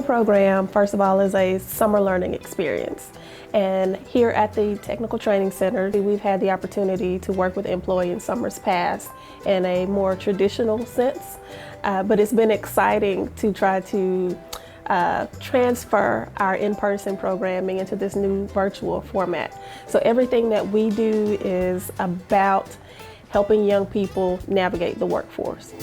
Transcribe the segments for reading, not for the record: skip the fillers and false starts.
MPLOY program, first of all, is a summer learning experience. And here at the Technical Training Center, we've had the opportunity to work with MPLOY in summers past in a more traditional sense. But it's been exciting to try to transfer our in-person programming into this new virtual format. So everything that we do is about helping young people navigate the workforce.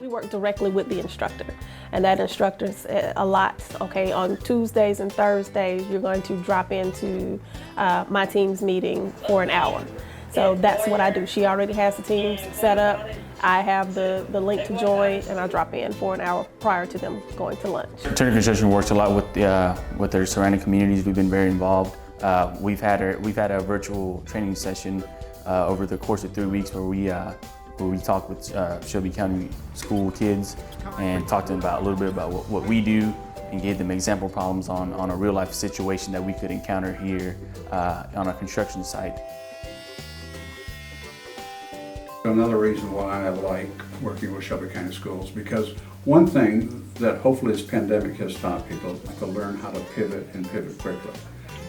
We work directly with the instructor, and that instructor's a lot. Okay, on Tuesdays and Thursdays, you're going to drop into my team's meeting for an hour. So that's what I do. She already has the teams set up. I have the link to join, and I drop in for an hour prior to them going to lunch. Turner Construction works a lot with their surrounding communities. We've been very involved. We've had a virtual training session over the course of 3 weeks where we talked with Shelby County school kids and talked to them about a little bit about what we do and gave them example problems on a real life situation that we could encounter here on a construction site. Another reason why I like working with Shelby County Schools, because one thing that hopefully this pandemic has taught people is to learn how to pivot and pivot quickly.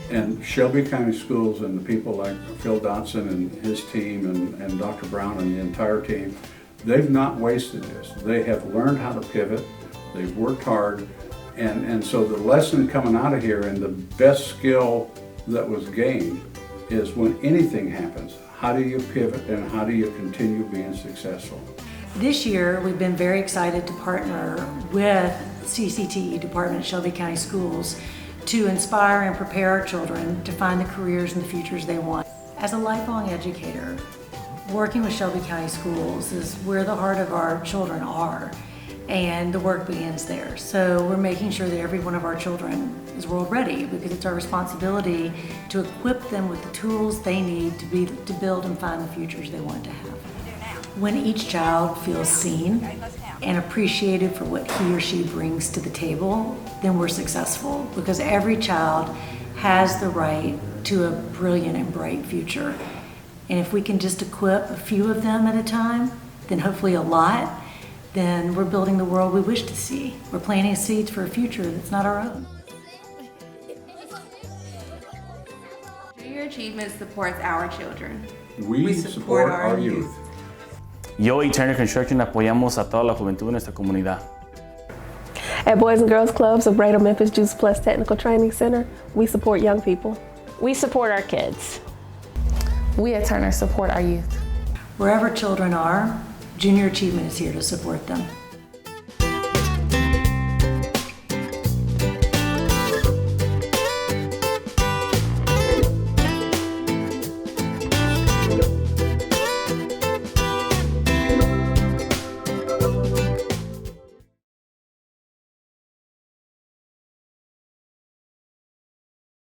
And Shelby County Schools and the people like Phil Dotson and his team and Dr. Brown and the entire team, they've not wasted this. They have learned how to pivot, they've worked hard, and so the lesson coming out of here and the best skill that was gained is when anything happens, how do you pivot and how do you continue being successful? This year, we've been very excited to partner with CCTE Department at Shelby County Schools to inspire and prepare our children to find the careers and the futures they want. As a lifelong educator, working with Shelby County Schools is where the heart of our children are, and the work begins there. So we're making sure that every one of our children is world ready, because it's our responsibility to equip them with the tools they need to build and find the futures they want to have. When each child feels seen and appreciated for what he or she brings to the table, then we're successful, because every child has the right to a brilliant and bright future. And if we can just equip a few of them at a time, then hopefully a lot, then we're building the world we wish to see. We're planting seeds for a future that's not our own. Junior Achievement supports our children. We support our youth. Yo y Turner Construction apoyamos a toda la juventud de nuestra comunidad. At Boys and Girls Clubs of Greater Memphis Juice Plus Technical Training Center, we support young people. We support our kids. We at Turner support our youth. Wherever children are, Junior Achievement is here to support them.